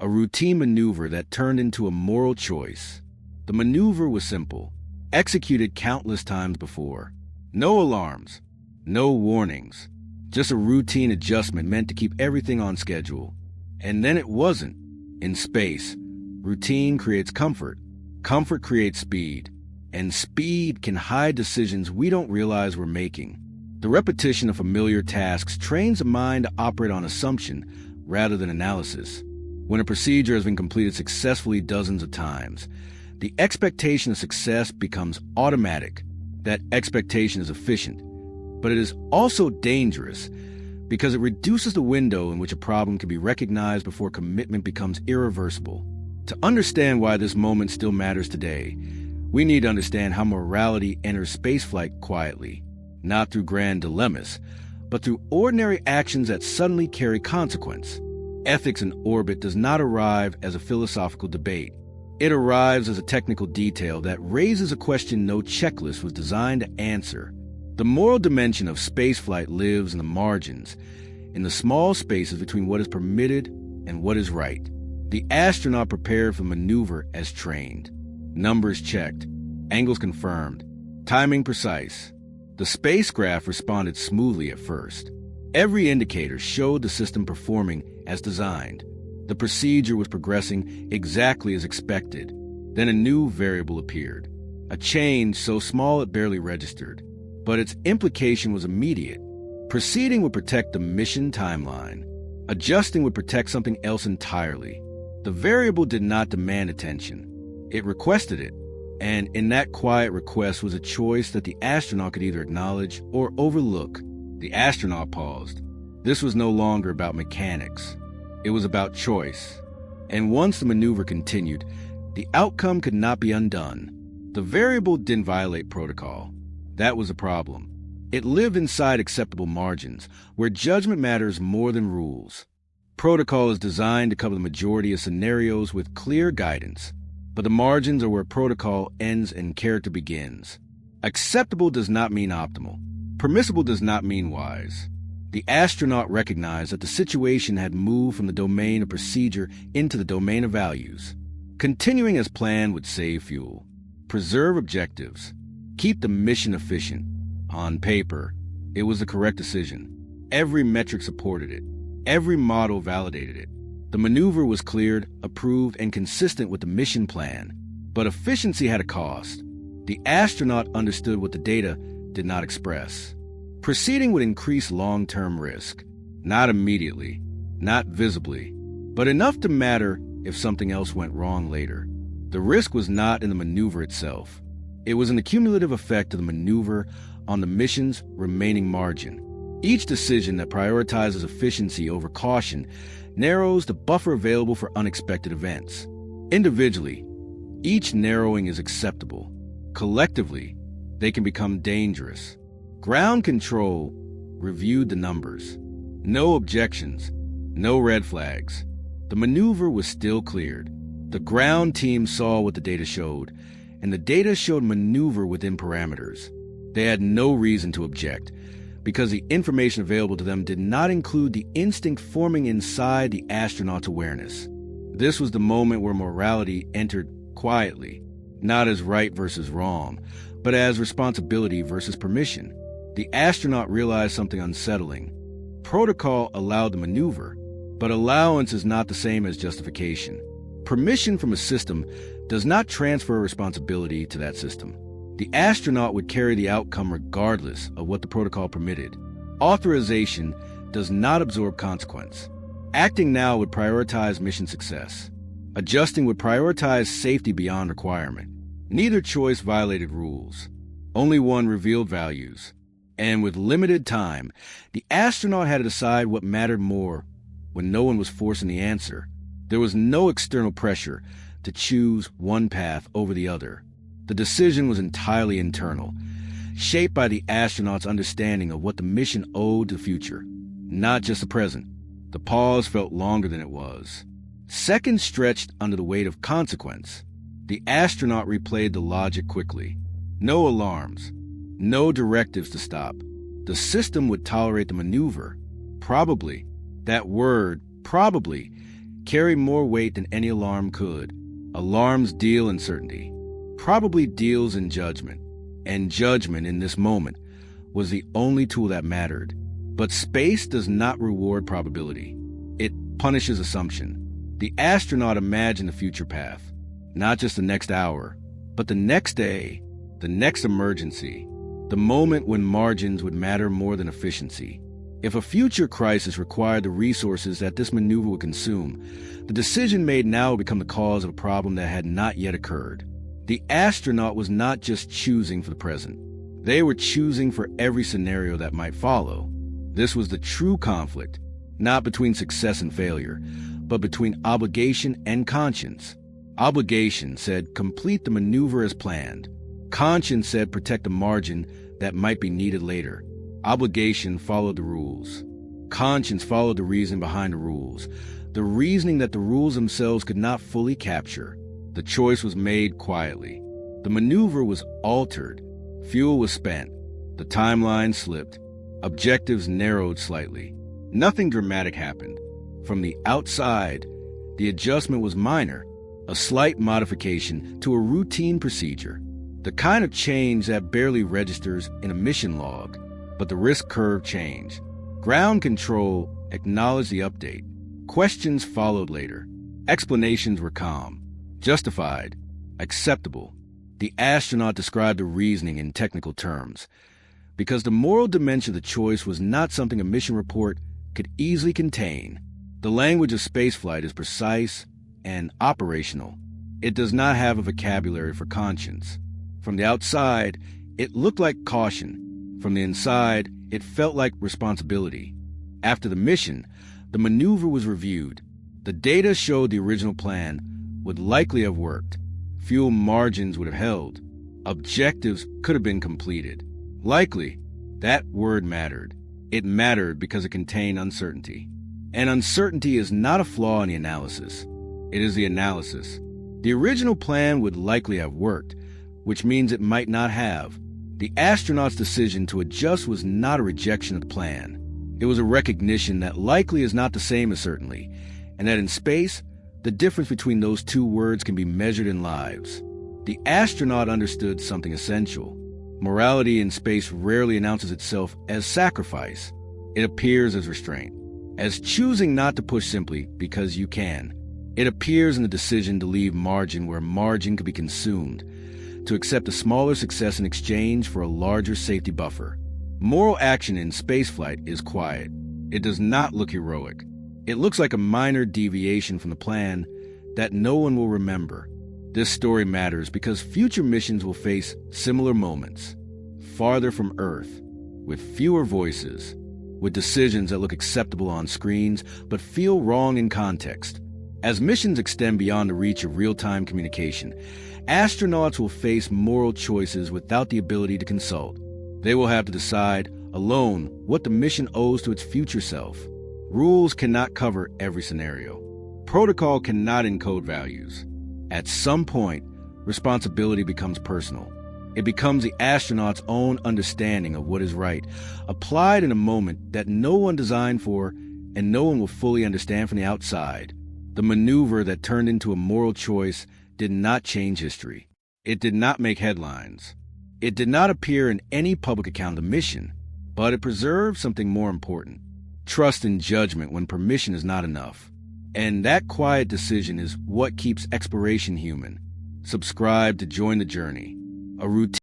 a routine maneuver that turned into a moral choice. The maneuver was simple, executed countless times before. No alarms, no warnings, just a routine adjustment meant to keep everything on schedule. And then it wasn't. In space, routine creates comfort. Comfort creates speed. And speed can hide decisions we don't realize we're making. The repetition of familiar tasks trains the mind to operate on assumption rather than analysis. When a procedure has been completed successfully dozens of times, the expectation of success becomes automatic. That expectation is efficient, but it is also dangerous because it reduces the window in which a problem can be recognized before commitment becomes irreversible. To understand why this moment still matters today, we need to understand how morality enters spaceflight quietly, not through grand dilemmas, but through ordinary actions that suddenly carry consequence. Ethics in orbit does not arrive as a philosophical debate. It arrives as a technical detail that raises a question no checklist was designed to answer. The moral dimension of spaceflight lives in the margins, in the small spaces between what is permitted and what is right. The astronaut prepared for maneuver as trained. Numbers checked, angles confirmed, timing precise. The spacecraft responded smoothly at first. Every indicator showed the system performing as designed. The procedure was progressing exactly as expected. Then a new variable appeared, a change so small it barely registered, but its implication was immediate. Proceeding would protect the mission timeline. Adjusting would protect something else entirely. The variable did not demand attention. It requested it, and in that quiet request was a choice that the astronaut could either acknowledge or overlook. The astronaut paused. This was no longer about mechanics. It was about choice. And once the maneuver continued, the outcome could not be undone. The variable didn't violate protocol. That was a problem. It lived inside acceptable margins, where judgment matters more than rules. Protocol is designed to cover the majority of scenarios with clear guidance, but the margins are where protocol ends and character begins. Acceptable does not mean optimal. Permissible does not mean wise. The astronaut recognized that the situation had moved from the domain of procedure into the domain of values. Continuing as planned would save fuel, preserve objectives, keep the mission efficient. On paper, it was the correct decision. Every metric supported it. Every model validated it. The maneuver was cleared, approved, and consistent with the mission plan. But efficiency had a cost. The astronaut understood what the data did not express. Proceeding would increase long-term risk. Not immediately, not visibly, but enough to matter if something else went wrong later. The risk was not in the maneuver itself. It was in the cumulative effect of the maneuver on the mission's remaining margin. Each decision that prioritizes efficiency over caution narrows the buffer available for unexpected events. Individually, each narrowing is acceptable. Collectively, they can become dangerous. Ground control reviewed the numbers. No objections, no red flags. The maneuver was still cleared. The ground team saw what the data showed, and the data showed maneuver within parameters. They had no reason to object, because the information available to them did not include the instinct forming inside the astronaut's awareness. This was the moment where morality entered quietly, not as right versus wrong, but as responsibility versus permission. The astronaut realized something unsettling. Protocol allowed the maneuver, but allowance is not the same as justification. Permission from a system does not transfer responsibility to that system. The astronaut would carry the outcome regardless of what the protocol permitted. Authorization does not absorb consequence. Acting now would prioritize mission success. Adjusting would prioritize safety beyond requirement. Neither choice violated rules. Only one revealed values. And with limited time, the astronaut had to decide what mattered more when no one was forcing the answer. There was no external pressure to choose one path over the other. The decision was entirely internal, shaped by the astronaut's understanding of what the mission owed to the future, not just the present. The pause felt longer than it was. Seconds stretched under the weight of consequence. The astronaut replayed the logic quickly. No alarms, no directives to stop. The system would tolerate the maneuver. Probably, that word, probably, carry more weight than any alarm could. Alarms deal in certainty, probably deals in judgment. And judgment in this moment was the only tool that mattered. But space does not reward probability. It punishes assumption. The astronaut imagined the future path, not just the next hour, but the next day, the next emergency, the moment when margins would matter more than efficiency. If a future crisis required the resources that this maneuver would consume, the decision made now would become the cause of a problem that had not yet occurred. The astronaut was not just choosing for the present. They were choosing for every scenario that might follow. This was the true conflict, not between success and failure, but between obligation and conscience. Obligation said complete the maneuver as planned. Conscience said protect the margin that might be needed later. Obligation followed the rules. Conscience followed the reason behind the rules, the reasoning that the rules themselves could not fully capture. The choice was made quietly. The maneuver was altered. Fuel was spent. The timeline slipped. Objectives narrowed slightly. Nothing dramatic happened. From the outside, the adjustment was minor, a slight modification to a routine procedure, the kind of change that barely registers in a mission log. But the risk curve changed. Ground control acknowledged the update. Questions followed later. Explanations were calm, justified, acceptable. The astronaut described the reasoning in technical terms, because the moral dimension of the choice was not something a mission report could easily contain. The language of spaceflight is precise and operational. It does not have a vocabulary for conscience. From the outside, it looked like caution. From the inside, it felt like responsibility. After the mission, the maneuver was reviewed. The data showed the original plan would likely have worked. Fuel margins would have held. Objectives could have been completed. Likely, that word mattered. It mattered because it contained uncertainty. And uncertainty is not a flaw in the analysis. It is the analysis. The original plan would likely have worked, which means it might not have. The astronaut's decision to adjust was not a rejection of the plan. It was a recognition that likely is not the same as certainly, and that in space, the difference between those two words can be measured in lives. The astronaut understood something essential. Morality in space rarely announces itself as sacrifice. It appears as restraint, as choosing not to push simply because you can. It appears in the decision to leave margin where margin could be consumed, to accept a smaller success in exchange for a larger safety buffer. Moral action in spaceflight is quiet. It does not look heroic. It looks like a minor deviation from the plan that no one will remember. This story matters because future missions will face similar moments, farther from Earth, with fewer voices, with decisions that look acceptable on screens but feel wrong in context. As missions extend beyond the reach of real-time communication, astronauts will face moral choices without the ability to consult. They will have to decide, alone, what the mission owes to its future self. Rules cannot cover every scenario. Protocol cannot encode values. At some point, responsibility becomes personal. It becomes the astronaut's own understanding of what is right, applied in a moment that no one designed for and no one will fully understand from the outside. The maneuver that turned into a moral choice did not change history. It did not make headlines. It did not appear in any public account of the mission, but it preserved something more important: trust in judgment when permission is not enough. And that quiet decision is what keeps exploration human. Subscribe to join the journey. A routine